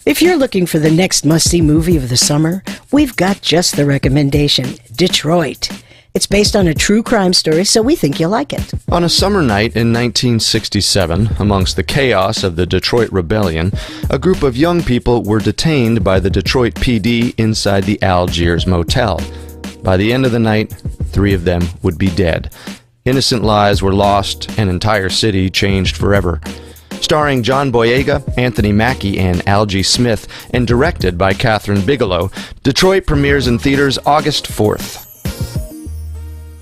If you're looking for the next must-see movie of the summer, we've got just the recommendation, Detroit. It's based on a true crime story, so we think you'll like it. On a summer night in 1967, amongst the chaos of the Detroit Rebellion, a group of young people were detained by the Detroit PD inside the Algiers Motel. By the end of the night, 3 of them would be dead. Innocent lives were lost, an entire city changed forever. Starring John Boyega, Anthony Mackie, and Algie Smith, and directed by Catherine Bigelow, Detroit premieres in theaters August 4th.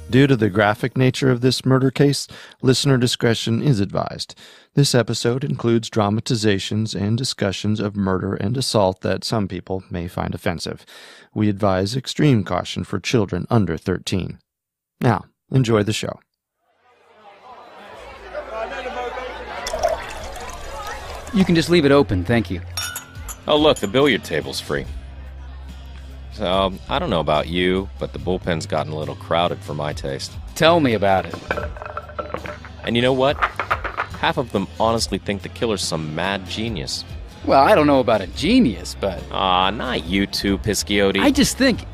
Due to the graphic nature of this murder case, listener discretion is advised. This episode includes dramatizations and discussions of murder and assault that some people may find offensive. We advise extreme caution for children under 13. Now, enjoy the show. You can just leave it open, thank you. Oh, look, the billiard table's free. So, I don't know about you, but the bullpen's gotten a little crowded for my taste. Tell me about it. And you know what? Half of them honestly think the killer's some mad genius. Well, I don't know about a genius, but... Not you two, Pisciotti. I just think,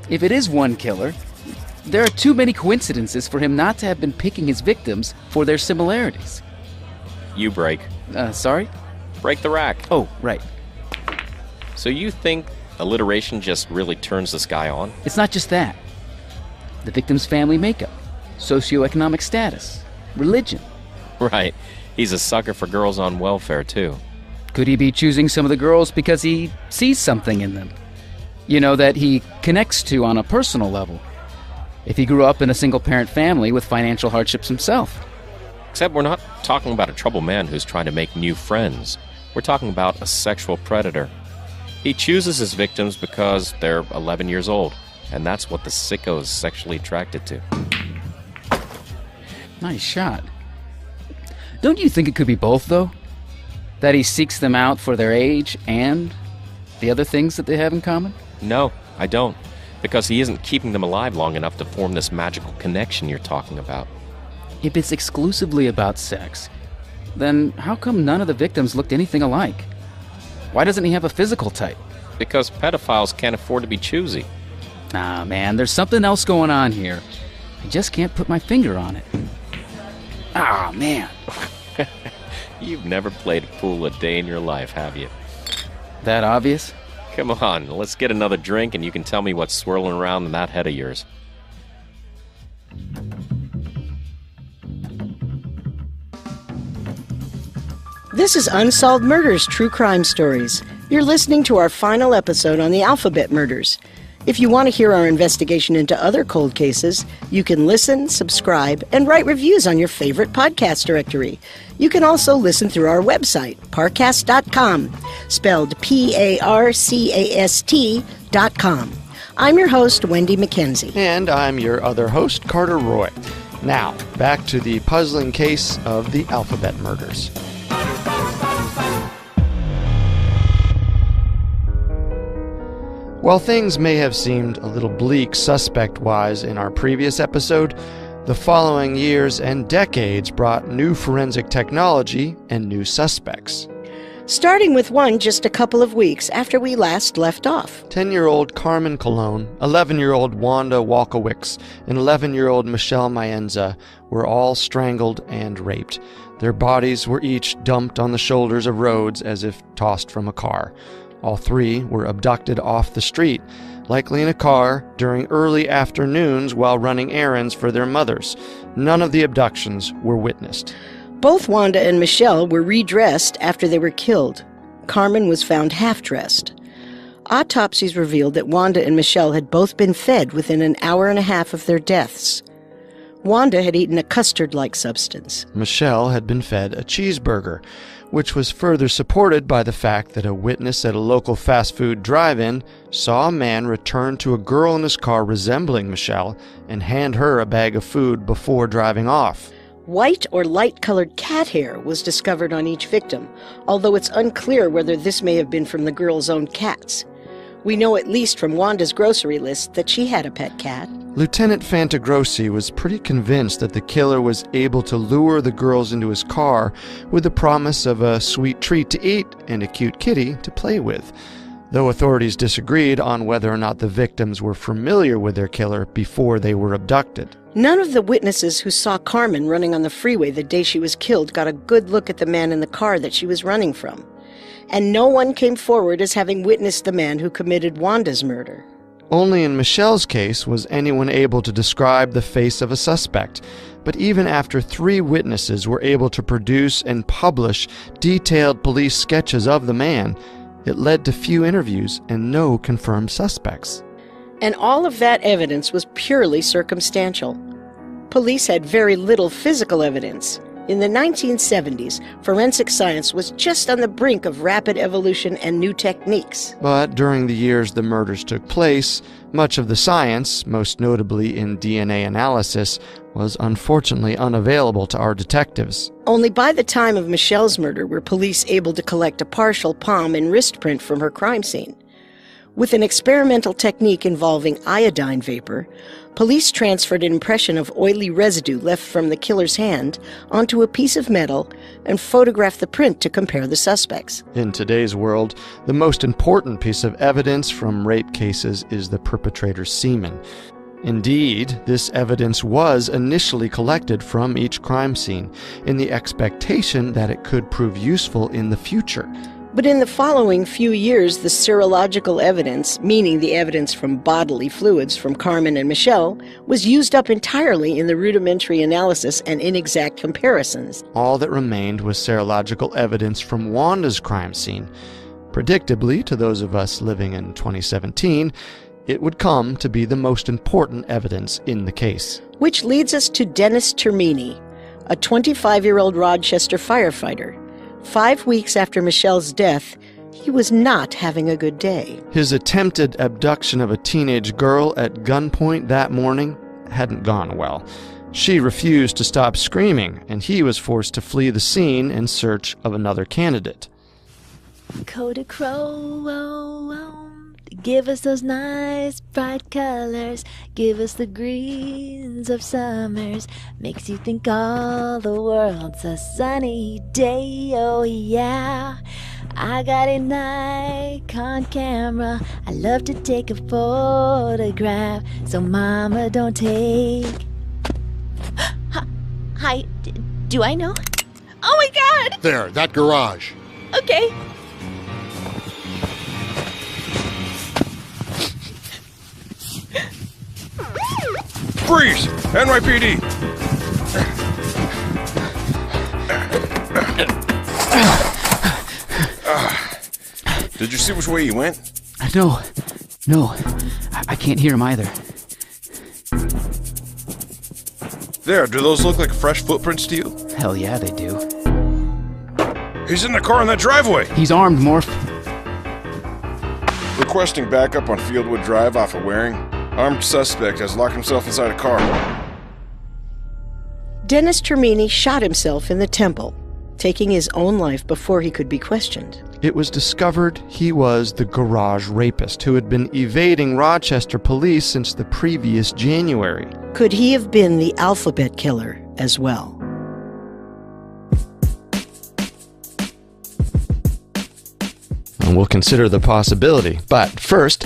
if it is one killer, there are too many coincidences for him not to have been picking his victims for their similarities. You break. Sorry? Break the rack. Oh, right. So you think alliteration just really turns this guy on? It's not just that. The victim's family makeup, socioeconomic status, religion. Right. He's a sucker for girls on welfare, too. Could he be choosing some of the girls because he sees something in them? You know, that he connects to on a personal level. If he grew up in a single-parent family with financial hardships himself. Except we're not talking about a troubled man who's trying to make new friends. We're talking about a sexual predator. He chooses his victims because they're 11 years old, and that's what the sicko is sexually attracted to. Nice shot. Don't you think it could be both, though? That he seeks them out for their age and the other things that they have in common? No, I don't. Because he isn't keeping them alive long enough to form this magical connection you're talking about. If it's exclusively about sex, then how come none of the victims looked anything alike? Why doesn't he have a physical type? Because pedophiles can't afford to be choosy. Nah, man, there's something else going on here. I just can't put my finger on it. Ah, man. You've never played pool a day in your life, have you? That obvious? Come on, let's get another drink and you can tell me what's swirling around in that head of yours. This is Unsolved Murders True Crime Stories. You're listening to our final episode on the Alphabet murders. If you want to hear our investigation into other cold cases, you can listen, subscribe, and write reviews on your favorite podcast directory. You can also listen through our website, parcast.com, spelled Parcast.com. I'm your host, Wendy McKenzie. And I'm your other host, Carter Roy. Now, back to the puzzling case of the Alphabet murders. While things may have seemed a little bleak suspect-wise in our previous episode, the following years and decades brought new forensic technology and new suspects. Starting with one just a couple of weeks after we last left off. 10-year-old Carmen Colon, 11-year-old Wanda Walkowicz, and 11-year-old Michelle Maenza were all strangled and raped. Their bodies were each dumped on the shoulders of roads as if tossed from a car. All 3 were abducted off the street, likely in a car, during early afternoons while running errands for their mothers. None of the abductions were witnessed. Both Wanda and Michelle were redressed after they were killed. Carmen was found half-dressed. Autopsies revealed that Wanda and Michelle had both been fed within an hour and a half of their deaths. Wanda had eaten a custard-like substance. Michelle had been fed a cheeseburger, which was further supported by the fact that a witness at a local fast food drive-in saw a man return to a girl in his car resembling Michelle and hand her a bag of food before driving off. White or light-colored cat hair was discovered on each victim, although it's unclear whether this may have been from the girl's own cats. We know at least from Wanda's grocery list that she had a pet cat. Lieutenant Fantagrossi was pretty convinced that the killer was able to lure the girls into his car with the promise of a sweet treat to eat and a cute kitty to play with, though authorities disagreed on whether or not the victims were familiar with their killer before they were abducted. None of the witnesses who saw Carmen running on the freeway the day she was killed got a good look at the man in the car that she was running from. And no one came forward as having witnessed the man who committed Wanda's murder. Only in Michelle's case was anyone able to describe the face of a suspect, but even after 3 witnesses were able to produce and publish detailed police sketches of the man, it led to few interviews and no confirmed suspects. And all of that evidence was purely circumstantial. Police had very little physical evidence. In the 1970s, forensic science was just on the brink of rapid evolution and new techniques. But during the years the murders took place, much of the science, most notably in DNA analysis, was unfortunately unavailable to our detectives. Only by the time of Michelle's murder were police able to collect a partial palm and wrist print from her crime scene. With an experimental technique involving iodine vapor, police transferred an impression of oily residue left from the killer's hand onto a piece of metal and photographed the print to compare the suspects. In today's world, the most important piece of evidence from rape cases is the perpetrator's semen. Indeed, this evidence was initially collected from each crime scene in the expectation that it could prove useful in the future. But in the following few years, the serological evidence, meaning the evidence from bodily fluids from Carmen and Michelle, was used up entirely in the rudimentary analysis and inexact comparisons. All that remained was serological evidence from Wanda's crime scene. Predictably, to those of us living in 2017, it would come to be the most important evidence in the case. Which leads us to Dennis Termini, a 25-year-old Rochester firefighter. 5 weeks after Michelle's death, he was not having a good day. His attempted abduction of a teenage girl at gunpoint that morning hadn't gone well. She refused to stop screaming, and he was forced to flee the scene in search of another candidate. Kodachrome, give us those nice bright colors, give us the greens of summers, makes you think all the world's a sunny day, oh yeah. I got a Nikon camera, I love to take a photograph, so mama don't take... Hi, do I know? Oh my god! There, that garage. Okay. Freeze! NYPD! Did you see which way he went? No. I can't hear him either. There, do those look like fresh footprints to you? Hell yeah, they do. He's in the car in that driveway! He's armed, Morph. Requesting backup on Fieldwood Drive off of Waring. Armed suspect has locked himself inside a car. Dennis Termini shot himself in the temple, taking his own life before he could be questioned. It was discovered he was the garage rapist who had been evading Rochester police since the previous January. Could he have been the alphabet killer as well? And we'll consider the possibility, but first,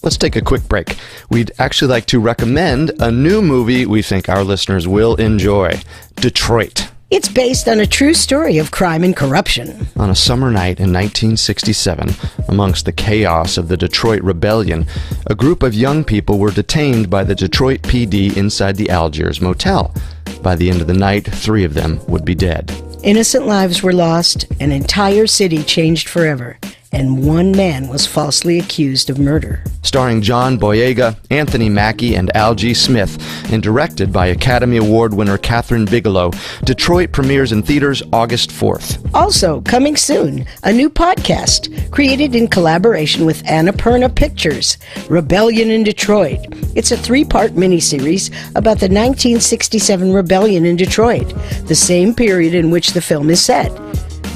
let's take a quick break. We'd actually like to recommend a new movie we think our listeners will enjoy, Detroit. It's based on a true story of crime and corruption. On a summer night in 1967, amongst the chaos of the Detroit Rebellion, a group of young people were detained by the Detroit PD inside the Algiers motel. By the end of the night, 3 of them would be dead. Innocent lives were lost, an entire city changed forever, and one man was falsely accused of murder. Starring John Boyega, Anthony Mackie, and Al G. Smith, and directed by Academy Award winner Catherine Bigelow, Detroit premieres in theaters August 4th. Also, coming soon, a new podcast created in collaboration with Annapurna Pictures, Rebellion in Detroit. It's a 3-part miniseries about the 1967 rebellion in Detroit, the same period in which the film is set,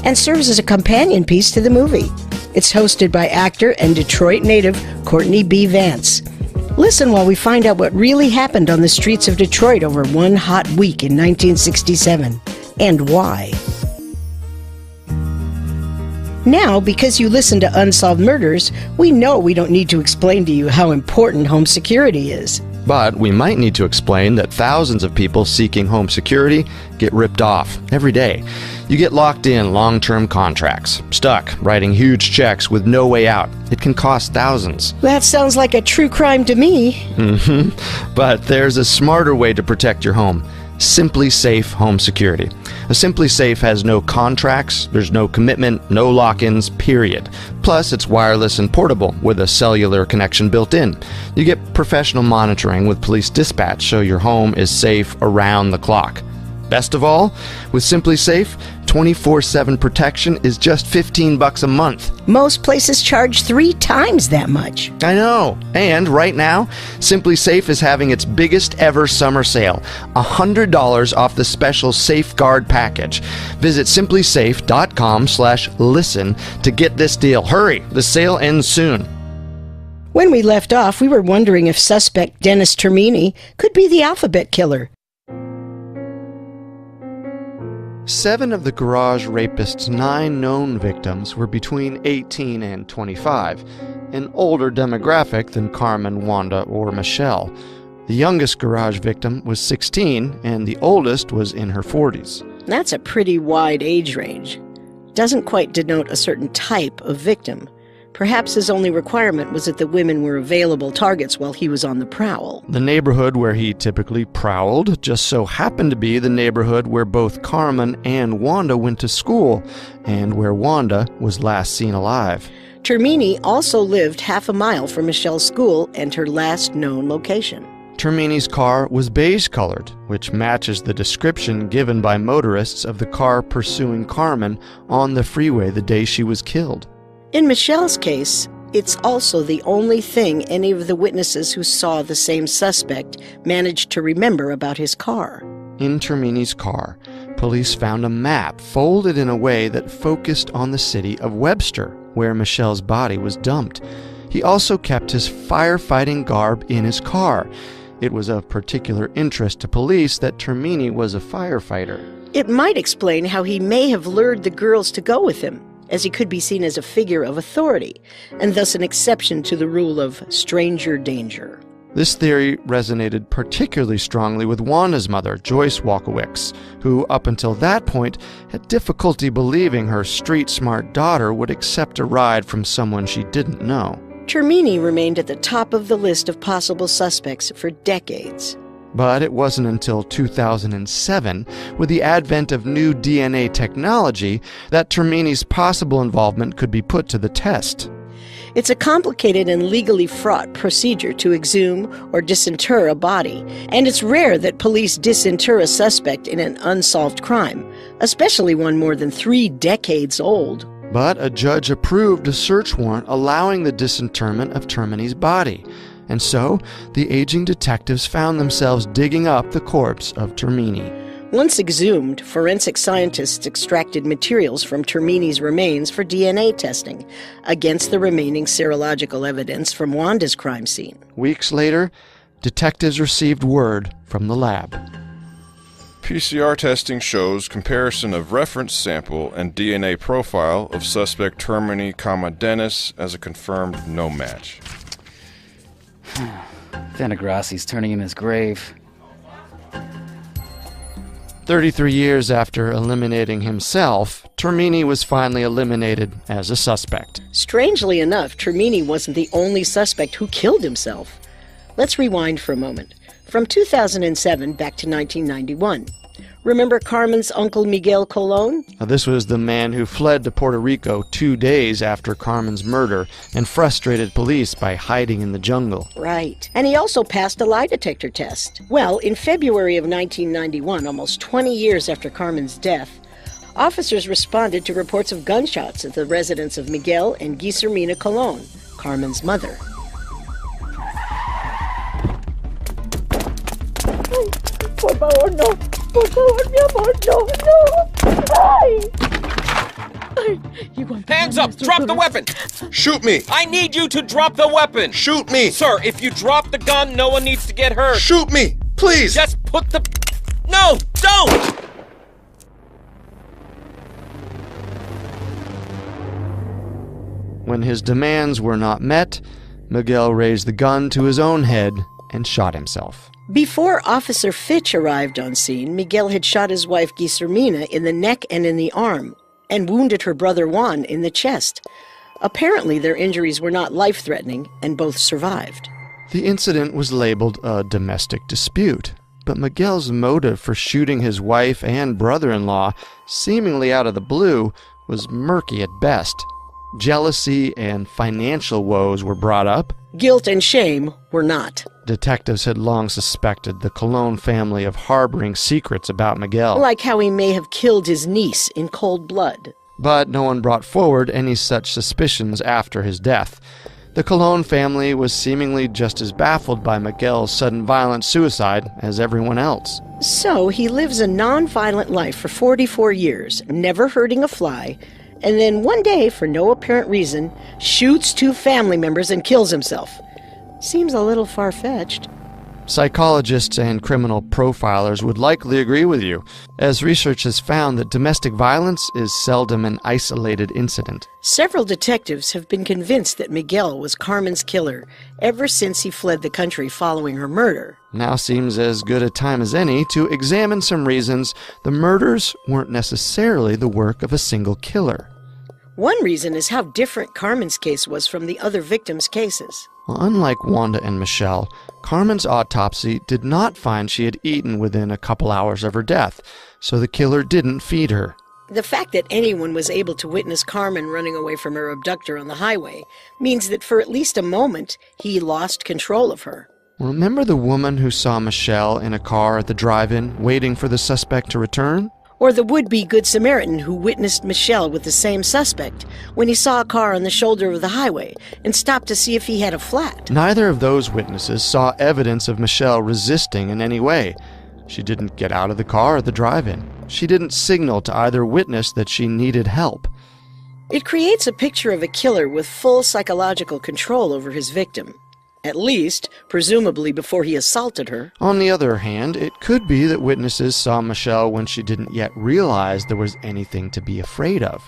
and serves as a companion piece to the movie. It's hosted by actor and Detroit native Courtney B. Vance. Listen while we find out what really happened on the streets of Detroit over one hot week in 1967, and why. Now, because you listen to Unsolved Murders, we know we don't need to explain to you how important home security is. But we might need to explain that thousands of people seeking home security get ripped off every day. You get locked in long-term contracts, stuck writing huge checks with no way out. It can cost thousands. That sounds like a true crime to me. But there's a smarter way to protect your home. Simply Safe Home Security. A Simply Safe has no contracts, there's no commitment, no lock-ins, period. Plus, it's wireless and portable with a cellular connection built in. You get professional monitoring with police dispatch so your home is safe around the clock. Best of all, with Simply Safe, 24/7 protection is just $15 a month. Most places charge 3 times that much. I know. And right now, Simply Safe is having its biggest ever summer sale. $100 off the special Safeguard package. Visit simplysafe.com/listen to get this deal. Hurry, the sale ends soon. When we left off, we were wondering if suspect Dennis Termini could be the alphabet killer. 7 of the garage rapist's 9 known victims were between 18 and 25, an older demographic than Carmen, Wanda, or Michelle. The youngest garage victim was 16, and the oldest was in her 40s. That's a pretty wide age range. Doesn't quite denote a certain type of victim. Perhaps his only requirement was that the women were available targets while he was on the prowl. The neighborhood where he typically prowled just so happened to be the neighborhood where both Carmen and Wanda went to school, and where Wanda was last seen alive. Termini also lived half a mile from Michelle's school and her last known location. Termini's car was beige-colored, which matches the description given by motorists of the car pursuing Carmen on the freeway the day she was killed. In Michelle's case, it's also the only thing any of the witnesses who saw the same suspect managed to remember about his car. In Termini's car, police found a map folded in a way that focused on the city of Webster, where Michelle's body was dumped. He also kept his firefighting garb in his car. It was of particular interest to police that Termini was a firefighter. It might explain how he may have lured the girls to go with him, as he could be seen as a figure of authority, and thus an exception to the rule of stranger danger. This theory resonated particularly strongly with Wanda's mother, Joyce Walkowicz, who up until that point had difficulty believing her street-smart daughter would accept a ride from someone she didn't know. Termini remained at the top of the list of possible suspects for decades. But it wasn't until 2007, with the advent of new DNA technology, that Termini's possible involvement could be put to the test. It's a complicated and legally fraught procedure to exhume or disinter a body, and it's rare that police disinter a suspect in an unsolved crime, especially one more than 3 decades old. But a judge approved a search warrant allowing the disinterment of Termini's body. And so, the aging detectives found themselves digging up the corpse of Termini. Once exhumed, forensic scientists extracted materials from Termini's remains for DNA testing against the remaining serological evidence from Wanda's crime scene. Weeks later, detectives received word from the lab. PCR testing shows comparison of reference sample and DNA profile of suspect Termini, Dennis as a confirmed no match. Denegrassi's turning in his grave. 33 years after eliminating himself, Termini was finally eliminated as a suspect. Strangely enough, Termini wasn't the only suspect who killed himself. Let's rewind for a moment. From 2007 back to 1991. Remember Carmen's uncle Miguel Colon? This was the man who fled to Puerto Rico 2 days after Carmen's murder and frustrated police by hiding in the jungle. Right. And he also passed a lie detector test. Well, in February of 1991, almost 20 years after Carmen's death, officers responded to reports of gunshots at the residence of Miguel and Guillermina Colon, Carmen's mother. Por favor, no. Por favor, mi amor, no, no. Ay. Ay, Hands up! Drop the weapon! Shoot me! I need you to drop the weapon! Shoot me! Sir, if you drop the gun, no one needs to get hurt. Shoot me! Please! Just put the... No! Don't! When his demands were not met, Miguel raised the gun to his own head and shot himself. Before Officer Fitch arrived on scene, Miguel had shot his wife Guillermina in the neck and in the arm, and wounded her brother Juan in the chest. Apparently, their injuries were not life-threatening, and both survived. The incident was labeled a domestic dispute, but Miguel's motive for shooting his wife and brother-in-law, seemingly out of the blue, was murky at best. Jealousy and financial woes were brought up. Guilt and shame were not. Detectives had long suspected the Colon family of harboring secrets about Miguel. Like how he may have killed his niece in cold blood. But no one brought forward any such suspicions after his death. The Colon family was seemingly just as baffled by Miguel's sudden violent suicide as everyone else. So he lives a non-violent life for 44 years, never hurting a fly, and then one day, for no apparent reason, shoots 2 family members and kills himself. Seems a little far-fetched. Psychologists and criminal profilers would likely agree with you, as research has found that domestic violence is seldom an isolated incident. Several detectives have been convinced that Miguel was Carmen's killer ever since he fled the country following her murder. Now seems as good a time as any to examine some reasons the murders weren't necessarily the work of a single killer. One reason is how different Carmen's case was from the other victims' cases. Well, unlike Wanda and Michelle, Carmen's autopsy did not find she had eaten within a couple hours of her death, so the killer didn't feed her. The fact that anyone was able to witness Carmen running away from her abductor on the highway means that for at least a moment, he lost control of her. Remember the woman who saw Michelle in a car at the drive-in, waiting for the suspect to return? Or the would-be Good Samaritan who witnessed Michelle with the same suspect when he saw a car on the shoulder of the highway and stopped to see if he had a flat. Neither of those witnesses saw evidence of Michelle resisting in any way. She didn't get out of the car at the drive-in. She didn't signal to either witness that she needed help. It creates a picture of a killer with full psychological control over his victim. At least, presumably before he assaulted her. On the other hand, it could be that witnesses saw Michelle when she didn't yet realize there was anything to be afraid of.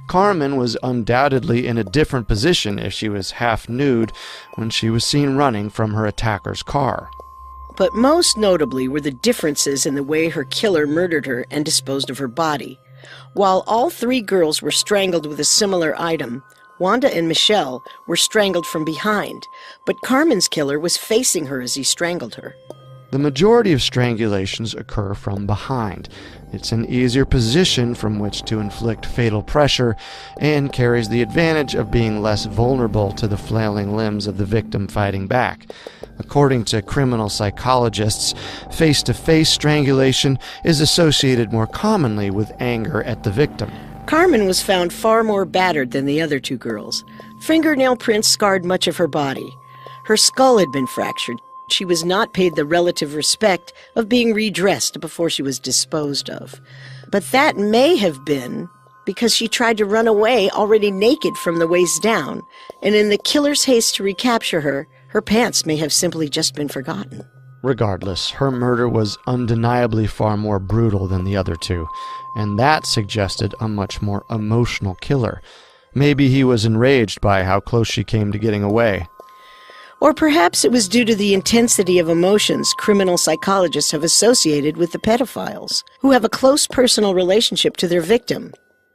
Carmen was undoubtedly in a different position if she was half nude when she was seen running from her attacker's car. But most notably were the differences in the way her killer murdered her and disposed of her body. While all 3 girls were strangled with a similar item, Wanda and Michelle were strangled from behind, but Carmen's killer was facing her as he strangled her. The majority of strangulations occur from behind. It's an easier position from which to inflict fatal pressure and carries the advantage of being less vulnerable to the flailing limbs of the victim fighting back. According to criminal psychologists, face-to-face strangulation is associated more commonly with anger at the victim. Carmen was found far more battered than the other 2 girls. Fingernail prints scarred much of her body. Her skull had been fractured. She was not paid the relative respect of being redressed before she was disposed of. But that may have been because she tried to run away already naked from the waist down, and in the killer's haste to recapture her, her pants may have simply just been forgotten. Regardless, her murder was undeniably far more brutal than the other 2, and that suggested a much more emotional killer. Maybe he was enraged by how close she came to getting away. Or perhaps it was due to the intensity of emotions criminal psychologists have associated with the pedophiles, who have a close personal relationship to their victim.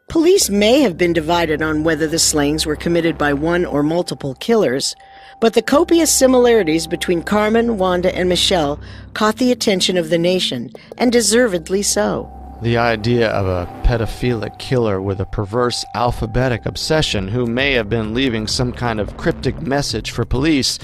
Police may have been divided on whether the slayings were committed by one or multiple killers, but the copious similarities between Carmen, Wanda, and Michelle caught the attention of the nation, and deservedly so. The idea of a pedophilic killer with a perverse alphabetic obsession who may have been leaving some kind of cryptic message for police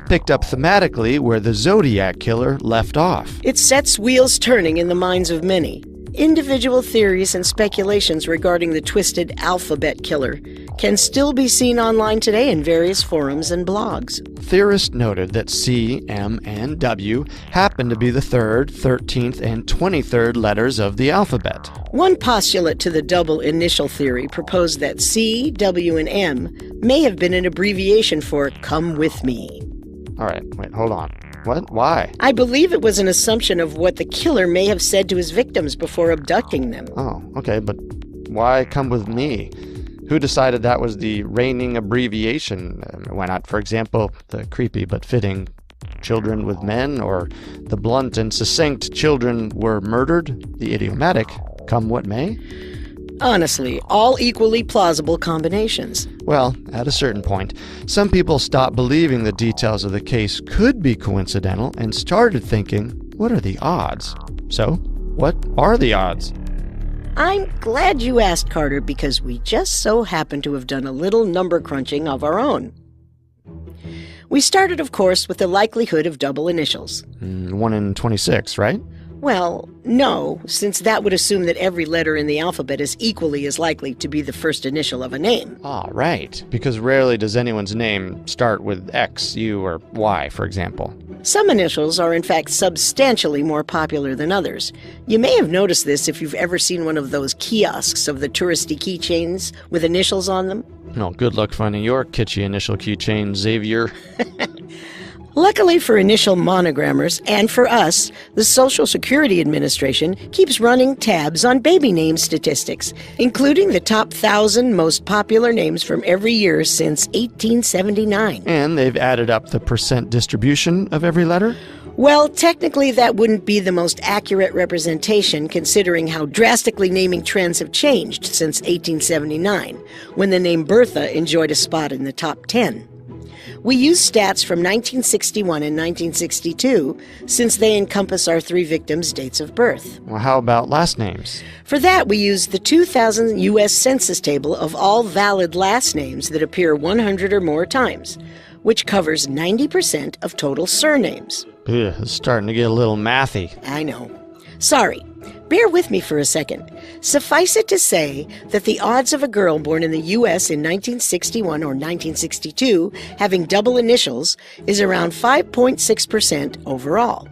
picked up thematically where the Zodiac killer left off. It sets wheels turning in the minds of many. Individual theories and speculations regarding the twisted alphabet killer can still be seen online today in various forums and blogs. Theorists noted that C, M, and W happen to be the 3rd, 13th, and 23rd letters of the alphabet. One postulate to the double initial theory proposed that C, W, and M may have been an abbreviation for "come with me." All right, wait, hold on. What? Why? I believe it was an assumption of what the killer may have said to his victims before abducting them. Oh, okay, but why come with me? Who decided that was the reigning abbreviation? Why not, for example, the creepy but fitting "children with men," or the blunt and succinct "children were murdered," the idiomatic "come what may"? Honestly, all equally plausible combinations. Well, at a certain point, some people stopped believing the details of the case could be coincidental and started thinking, what are the odds? So, what are the odds? I'm glad you asked, Carter, because we just so happen to have done a little number crunching of our own. We started, of course, with the likelihood of double initials. 1 in 26, right? Well, no, since that would assume that every letter in the alphabet is equally as likely to be the first initial of a name. Ah, right. Because rarely does anyone's name start with X, U, or Y, for example. Some initials are in fact substantially more popular than others. You may have noticed this if you've ever seen one of those kiosks of the touristy keychains with initials on them. No, good luck finding your kitschy initial keychain, Xavier. Luckily for initial monogrammers, and for us, the Social Security Administration keeps running tabs on baby name statistics, including the top 1,000 most popular names from every year since 1879. And they've added up the percent distribution of every letter? Well, technically that wouldn't be the most accurate representation considering how drastically naming trends have changed since 1879, when the name Bertha enjoyed a spot in the top 10. We use stats from 1961 and 1962 since they encompass our 3 victims' dates of birth. Well, how about last names? For that, we use the 2000 U.S. Census table of all valid last names that appear 100 or more times, which covers 90% of total surnames. Ugh, it's starting to get a little mathy. I know. Sorry. Bear with me for a second. Suffice it to say that the odds of a girl born in the U.S. in 1961 or 1962 having double initials is around 5.6% overall.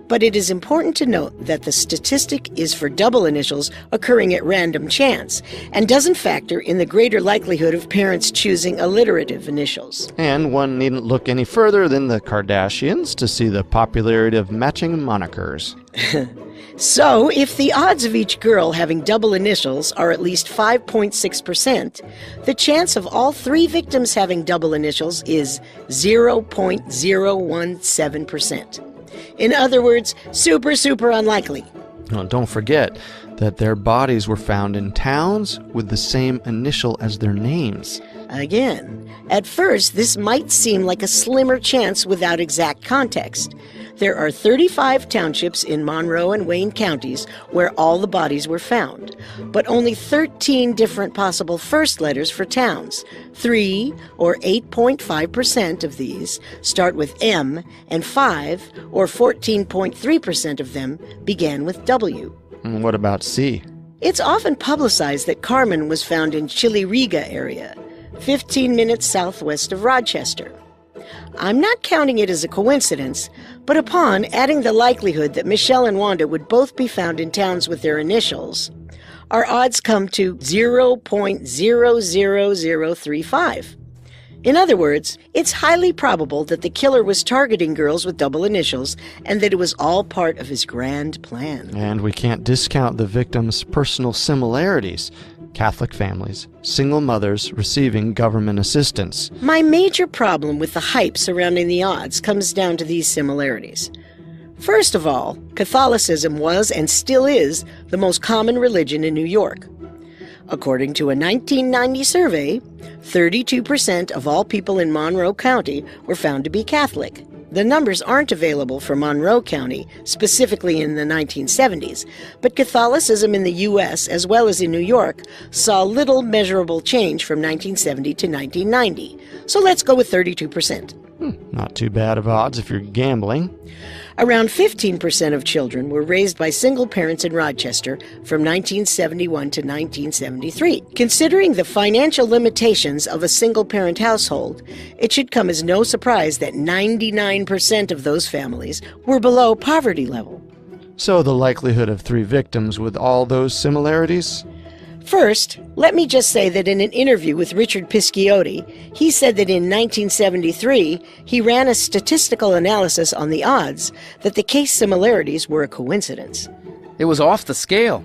But it is important to note that the statistic is for double initials occurring at random chance and doesn't factor in the greater likelihood of parents choosing alliterative initials. And one needn't look any further than the Kardashians to see the popularity of matching monikers. So, if the odds of each girl having double initials are at least 5.6%, the chance of all 3 victims having double initials is 0.017%. In other words, super unlikely. Well, don't forget that their bodies were found in towns with the same initial as their names. Again, at first, this might seem like a slimmer chance without exact context. There are 35 townships in Monroe and Wayne counties where all the bodies were found, but only 13 different possible first letters for towns. 3, or 8.5% of these, start with M, and 5, or 14.3% of them, began with W. And what about C? It's often publicized that Carmen was found in Chillyriga area, 15 minutes southwest of Rochester. I'm not counting it as a coincidence, but upon adding the likelihood that Michelle and Wanda would both be found in towns with their initials, our odds come to 0.00035. In other words, it's highly probable that the killer was targeting girls with double initials and that it was all part of his grand plan. And we can't discount the victims' personal similarities. Catholic families, single mothers receiving government assistance. My major problem with the hype surrounding the odds comes down to these similarities. First of all, Catholicism was and still is the most common religion in New York. According to a 1990 survey, 32% of all people in Monroe County were found to be Catholic. The numbers aren't available for Monroe County, specifically in the 1970s, but Catholicism in the U.S. as well as in New York saw little measurable change from 1970 to 1990. So let's go with 32%. Not too bad of odds if you're gambling. Around 15% of children were raised by single parents in Rochester from 1971 to 1973. Considering the financial limitations of a single-parent household, it should come as no surprise that 99% of those families were below poverty level. So the likelihood of 3 victims with all those similarities? First, let me just say that in an interview with Richard Pisciotti, he said that in 1973, he ran a statistical analysis on the odds that the case similarities were a coincidence. It was off the scale.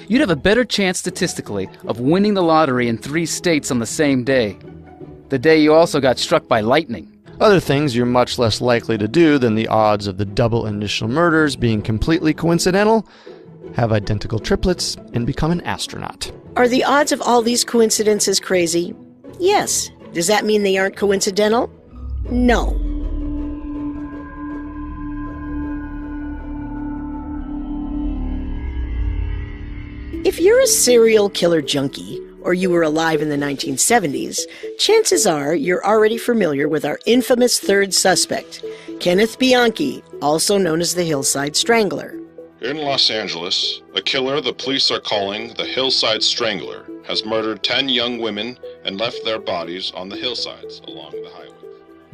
You'd have a better chance statistically of winning the lottery in 3 states on the same day. The day you also got struck by lightning. Other things you're much less likely to do than the odds of the double initial murders being completely coincidental: have identical triplets and become an astronaut. Are the odds of all these coincidences crazy? Yes. Does that mean they aren't coincidental? No. If you're a serial killer junkie, or you were alive in the 1970s, chances are you're already familiar with our infamous third suspect, Kenneth Bianchi, also known as the Hillside Strangler. In Los Angeles, a killer the police are calling the Hillside Strangler has murdered 10 young women and left their bodies on the hillsides along the highway.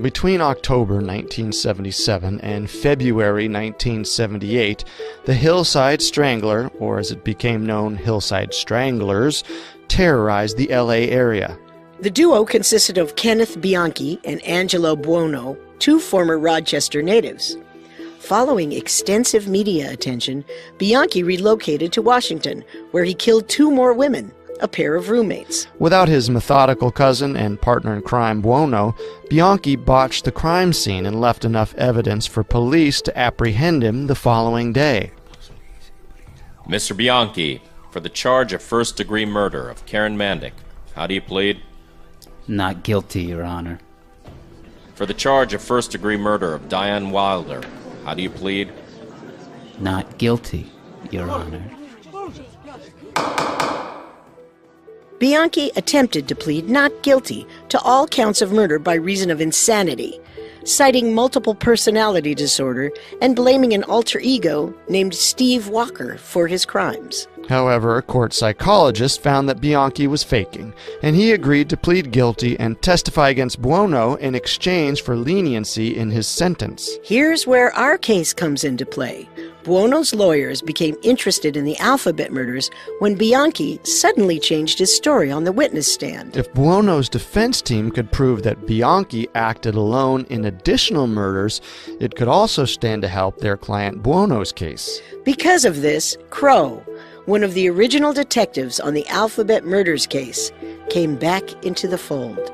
Between October 1977 and February 1978, the Hillside Strangler, or as it became known, Hillside Stranglers, terrorized the LA area. The duo consisted of Kenneth Bianchi and Angelo Buono, 2 former Rochester natives. Following extensive media attention, Bianchi relocated to Washington, where he killed 2 more women, a pair of roommates. Without his methodical cousin and partner in crime, Buono, Bianchi botched the crime scene and left enough evidence for police to apprehend him the following day. Mr. Bianchi, for the charge of first-degree murder of Karen Mandick, how do you plead? Not guilty, Your Honor. For the charge of first-degree murder of Diane Wilder, how do you plead? Not guilty, Your Honor. Bianchi attempted to plead not guilty to all counts of murder by reason of insanity, citing multiple personality disorder and blaming an alter ego named Steve Walker for his crimes. However, a court psychologist found that Bianchi was faking, and he agreed to plead guilty and testify against Buono in exchange for leniency in his sentence. Here's where our case comes into play. Buono's lawyers became interested in the Alphabet murders when Bianchi suddenly changed his story on the witness stand. If Buono's defense team could prove that Bianchi acted alone in additional murders, it could also stand to help their client Buono's case. Because of this, Crow, one of the original detectives on the Alphabet murders case, came back into the fold.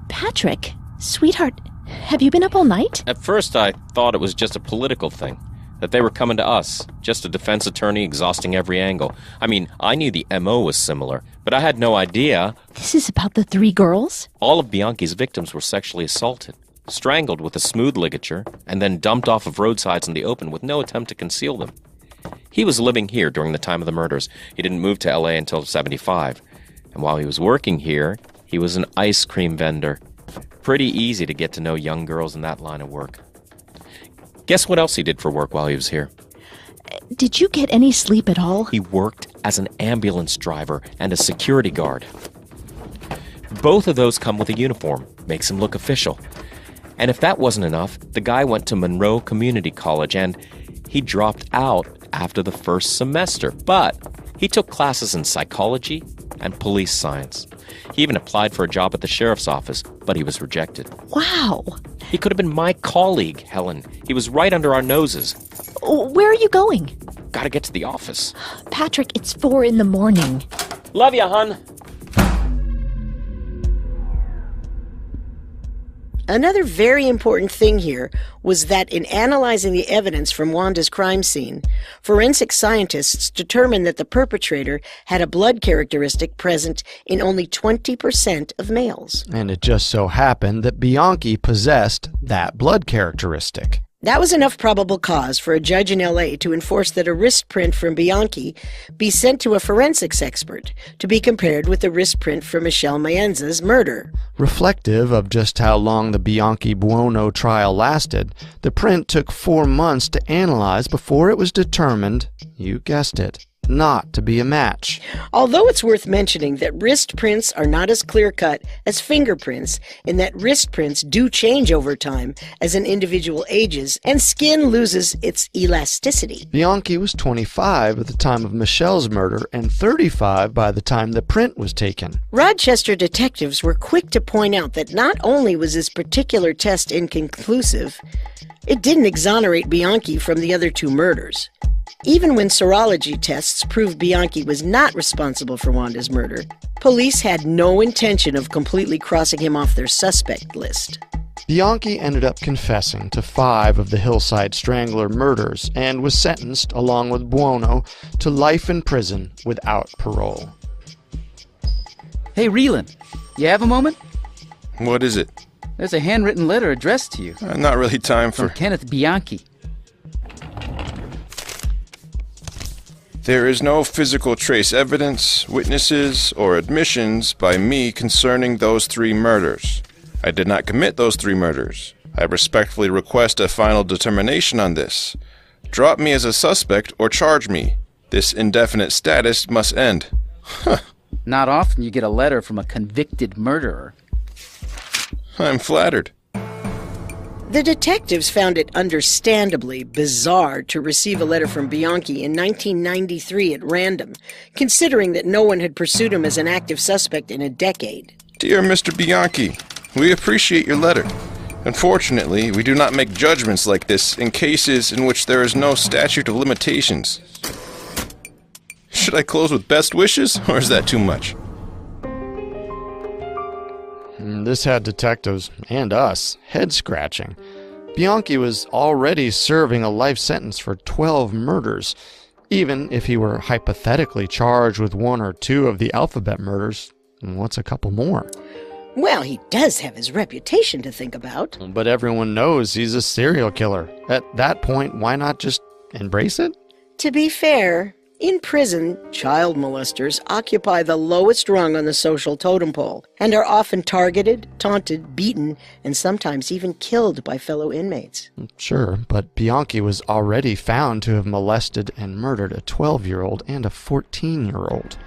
Patrick, sweetheart, have you been up all night? At first I thought it was just a political thing, that they were coming to us, just a defense attorney exhausting every angle. I mean, I knew the MO was similar, but I had no idea. This is about the 3 girls? All of Bianchi's victims were sexually assaulted, strangled with a smooth ligature, and then dumped off of roadsides in the open with no attempt to conceal them. He was living here during the time of the murders. He didn't move to LA until 75. And while he was working here, he was an ice cream vendor. Pretty easy to get to know young girls in that line of work. Guess what else he did for work while he was here? Did you get any sleep at all? He worked as an ambulance driver and a security guard. Both of those come with a uniform, makes him look official. And if that wasn't enough, the guy went to Monroe Community College and he dropped out after the first semester. But he took classes in psychology and police science. He even applied for a job at the sheriff's office, but he was rejected. Wow. He could have been my colleague, Helen. He was right under our noses. Where are you going? Gotta get to the office. Patrick, it's 4 a.m. Love ya, hun. Another very important thing here was that in analyzing the evidence from Wanda's crime scene, forensic scientists determined that the perpetrator had a blood characteristic present in only 20% of males. And it just so happened that Bianchi possessed that blood characteristic. That was enough probable cause for a judge in L.A. to enforce that a wrist print from Bianchi be sent to a forensics expert to be compared with the wrist print for Michelle Maenza's murder. Reflective of just how long the Bianchi-Buono trial lasted, the print took 4 months to analyze before it was determined, you guessed it, not to be a match. Although it's worth mentioning that wrist prints are not as clear-cut as fingerprints, in that wrist prints do change over time as an individual ages and skin loses its elasticity. Bianchi was 25 at the time of Michelle's murder and 35 by the time the print was taken. Rochester detectives were quick to point out that not only was this particular test inconclusive, it didn't exonerate Bianchi from the other 2 murders. Even when serology tests proved Bianchi was not responsible for Wanda's murder, police had no intention of completely crossing him off their suspect list. Bianchi ended up confessing to 5 of the Hillside Strangler murders and was sentenced, along with Buono, to life in prison without parole. Hey, Reelan, you have a moment? What is it? There's a handwritten letter addressed to you. Not really time From for... Kenneth Bianchi. There is no physical trace evidence, witnesses, or admissions by me concerning those 3 murders. I did not commit those 3 murders. I respectfully request a final determination on this. Drop me as a suspect or charge me. This indefinite status must end. Not often you get a letter from a convicted murderer. I'm flattered. The detectives found it understandably bizarre to receive a letter from Bianchi in 1993 at random, considering that no one had pursued him as an active suspect in a decade. Dear Mr. Bianchi, we appreciate your letter. Unfortunately, we do not make judgments like this in cases in which there is no statute of limitations. Should I close with best wishes, or is that too much? This had detectives, and us, head-scratching. Bianchi was already serving a life sentence for 12 murders. Even if he were hypothetically charged with 1 or 2 of the Alphabet murders, what's a couple more? Well, he does have his reputation to think about. But everyone knows he's a serial killer. At that point, why not just embrace it? To be fair, in prison, child molesters occupy the lowest rung on the social totem pole and are often targeted, taunted, beaten, and sometimes even killed by fellow inmates. Sure, but Bianchi was already found to have molested and murdered a 12-year-old and a 14-year-old.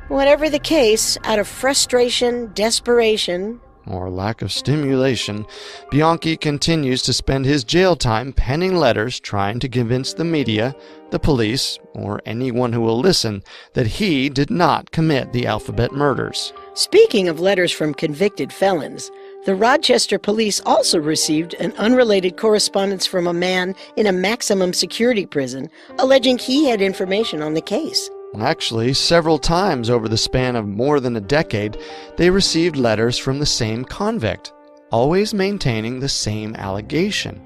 Whatever the case, out of frustration, desperation, or lack of stimulation, Bianchi continues to spend his jail time penning letters trying to convince the media, the police, or anyone who will listen that he did not commit the Alphabet murders. Speaking of letters from convicted felons, the Rochester police also received an unrelated correspondence from a man in a maximum security prison alleging he had information on the case. Actually, several times over the span of more than a decade, they received letters from the same convict, always maintaining the same allegation,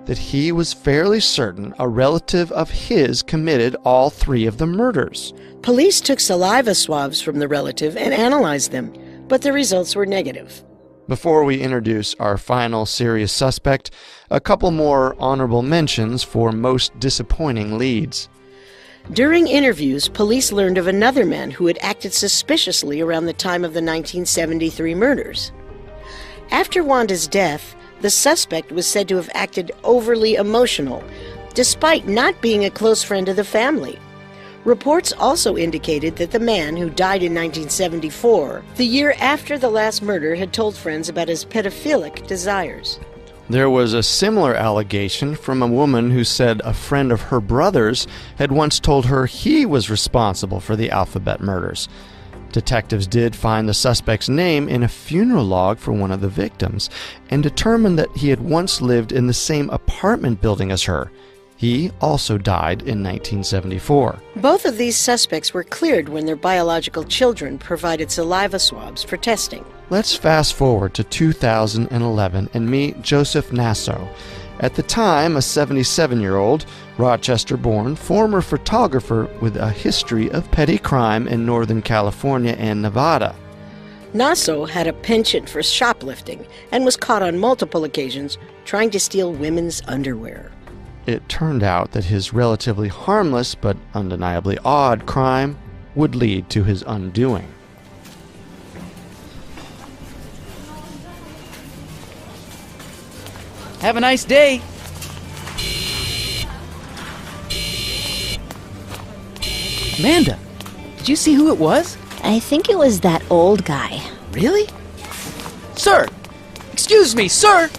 that he was fairly certain a relative of his committed all 3 of the murders. Police took saliva swabs from the relative and analyzed them, but the results were negative. Before we introduce our final serious suspect, a couple more honorable mentions for most disappointing leads. During interviews, police learned of another man who had acted suspiciously around the time of the 1973 murders. After Wanda's death, the suspect was said to have acted overly emotional, despite not being a close friend of the family. Reports also indicated that the man, who died in 1974, the year after the last murder, had told friends about his pedophilic desires. There was a similar allegation from a woman who said a friend of her brother's had once told her he was responsible for the Alphabet murders. Detectives did find the suspect's name in a funeral log for one of the victims and determined that he had once lived in the same apartment building as her. He also died in 1974. Both of these suspects were cleared when their biological children provided saliva swabs for testing. Let's fast forward to 2011 and meet Joseph Nasso. At the time, a 77-year-old, Rochester-born, former photographer with a history of petty crime in Northern California and Nevada. Nasso had a penchant for shoplifting and was caught on multiple occasions trying to steal women's underwear. it turned out that his relatively harmless but undeniably odd crime would lead to his undoing. Have a nice day. Amanda, did you see who it was? I think it was that old guy. Really? Sir! Excuse me, sir!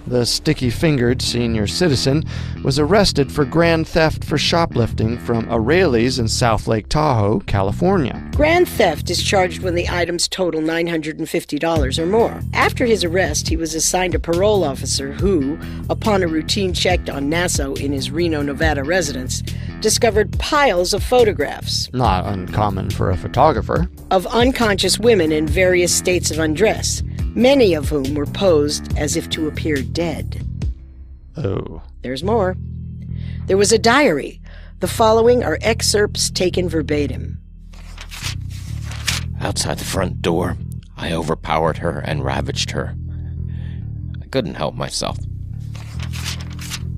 The sticky-fingered senior citizen was arrested for grand theft for shoplifting from O'Reilly's in South Lake Tahoe, California. Grand theft is charged when the items total $950 or more. After his arrest, he was assigned a parole officer who, upon a routine check on Nassau in his Reno, Nevada residence, discovered piles of photographs. Not uncommon for a photographer. Of unconscious women in various states of undress, many of whom were posed as if to appear dead. Oh. There's more. There was a diary. The following are excerpts taken verbatim. Outside the front door, I overpowered her and ravaged her. I couldn't help myself.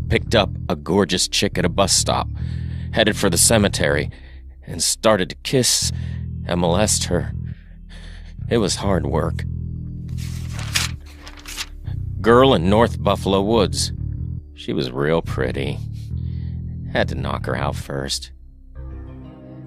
Picked up a gorgeous chick at a bus stop, headed for the cemetery, and started to kiss and molest her. It was hard work. Girl in North Buffalo Woods. She was real pretty. Had to knock her out first.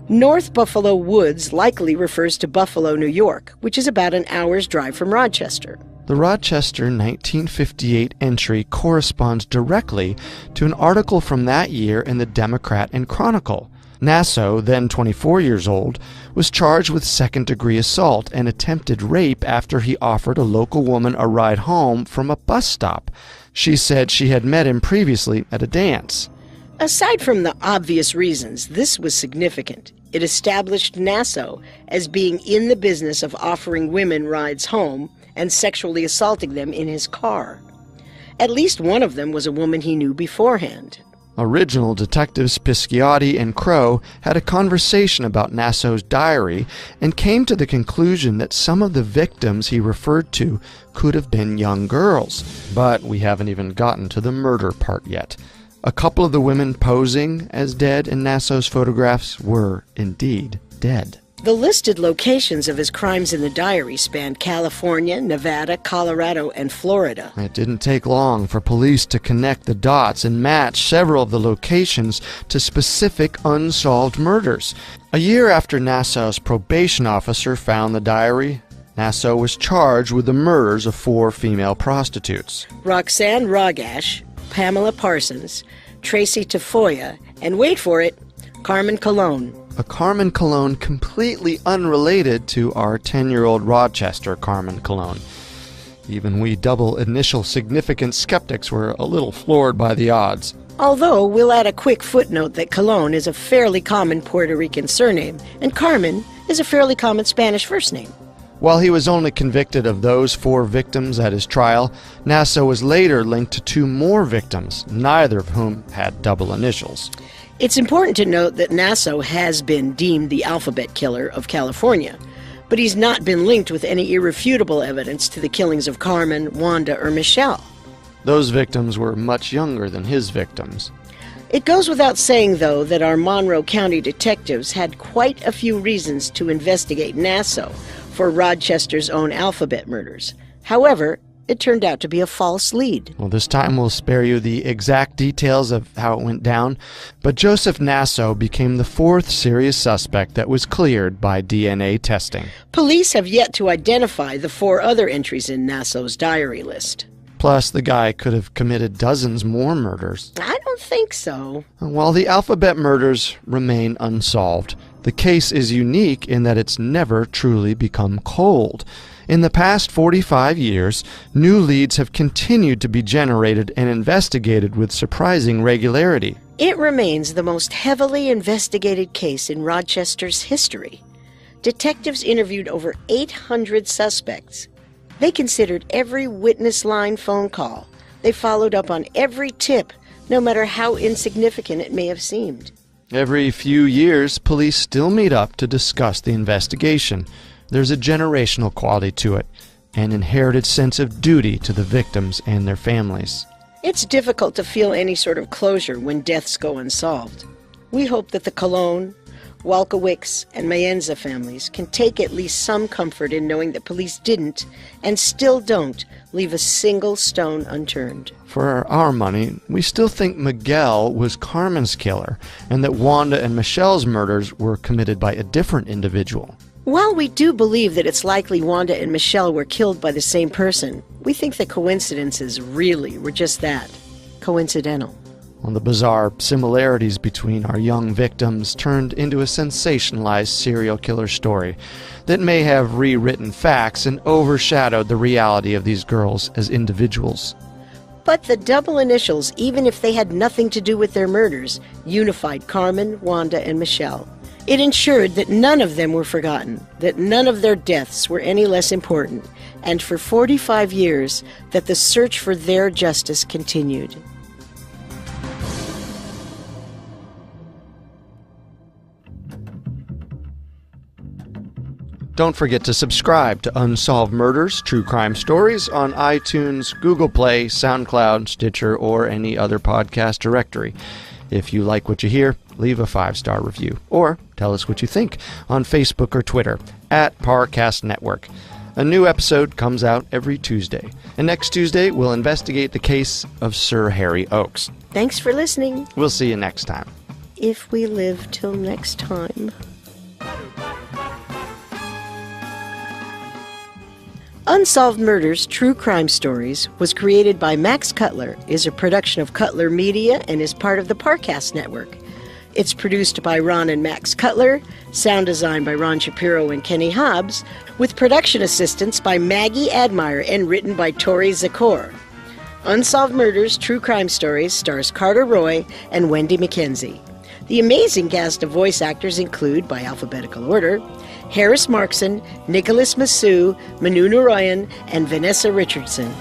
North Buffalo Woods likely refers to Buffalo, New York, which is about an hour's drive from Rochester. The Rochester 1958 entry corresponds directly to an article from that year in the Democrat and Chronicle. Nassau, then 24 years old, was charged with second-degree assault and attempted rape after he offered a local woman a ride home from a bus stop. She said she had met him previously at a dance. Aside from the obvious reasons, this was significant. It established Nassau as being in the business of offering women rides home and sexually assaulting them in his car. At least one of them was a woman he knew beforehand. Original detectives Pisciotti and Crow had a conversation about Nassau's diary and came to the conclusion that some of the victims he referred to could have been young girls. But we haven't even gotten to the murder part yet. A couple of the women posing as dead in Nassau's photographs were indeed dead. The listed locations of his crimes in the diary spanned California, Nevada, Colorado, and Florida. It didn't take long for police to connect the dots and match several of the locations to specific unsolved murders. A year after Nassau's probation officer found the diary, Nassau was charged with the murders of 4 female prostitutes. Roxanne Rogash, Pamela Parsons, Tracy Tafoya, and wait for it, Carmen Colon. A Carmen Colon completely unrelated to our 10-year-old Rochester Carmen Colon. Even we double initial significant skeptics were a little floored by the odds. Although we'll add a quick footnote that Colon is a fairly common Puerto Rican surname, and Carmen is a fairly common Spanish first name. While he was only convicted of those 4 victims at his trial, Nassau was later linked to 2 more victims, neither of whom had double initials. It's important to note that Nassau has been deemed the alphabet killer of California, but he's not been linked with any irrefutable evidence to the killings of Carmen, Wanda, or Michelle. Those victims were much younger than his victims. It goes without saying, though, that our Monroe County detectives had quite a few reasons to investigate Nassau for Rochester's own alphabet murders. However, it turned out to be a false lead. Well, this time we'll spare you the exact details of how it went down, but Joseph Nassau became the 4th serious suspect that was cleared by DNA testing. Police have yet to identify the 4 other entries in Nassau's diary list. Plus, the guy could have committed dozens more murders. I don't think so. While the alphabet murders remain unsolved, the case is unique in that it's never truly become cold. In the past 45 years, new leads have continued to be generated and investigated with surprising regularity. It remains the most heavily investigated case in Rochester's history. Detectives interviewed over 800 suspects. They considered every witness line phone call. They followed up on every tip, no matter how insignificant it may have seemed. Every few years, police still meet up to discuss the investigation. There's a generational quality to it. an inherited sense of duty to the victims and their families. It's difficult to feel any sort of closure when deaths go unsolved. We hope that the Cologne, Walkowicz, and Mayenza families can take at least some comfort in knowing that police didn't, and still don't, leave a single stone unturned. For our money, we still think Miguel was Carmen's killer, and that Wanda and Michelle's murders were committed by a different individual. While we do believe that it's likely Wanda and Michelle were killed by the same person, we think the coincidences really were just that, coincidental. Well, the bizarre similarities between our young victims turned into a sensationalized serial killer story that may have rewritten facts and overshadowed the reality of these girls as individuals. But the double initials, even if they had nothing to do with their murders, unified Carmen, Wanda, and Michelle. It ensured that none of them were forgotten, that none of their deaths were any less important, and for 45 years that the search for their justice continued. Don't forget to subscribe to Unsolved Murders, True Crime Stories on iTunes, Google Play, SoundCloud, Stitcher, or any other podcast directory. If you like what you hear, leave a 5-star review, or tell us what you think on Facebook or Twitter, @Parcast Network. A new episode comes out every Tuesday, and next Tuesday we'll investigate the case of Sir Harry Oakes. Thanks for listening. We'll see you next time. If we live till next time. Unsolved Murders, True Crime Stories was created by Max Cutler, is a production of Cutler Media, and is part of the Parcast Network. It's produced by Ron and Max Cutler, sound design by Ron Shapiro and Kenny Hobbs, with production assistance by Maggie Admire and written by Tori Zakor. Unsolved Murders, True Crime Stories stars Carter Roy and Wendy McKenzie. The amazing cast of voice actors include, by alphabetical order, Harris Markson, Nicholas Massou, Manu Narayan, and Vanessa Richardson.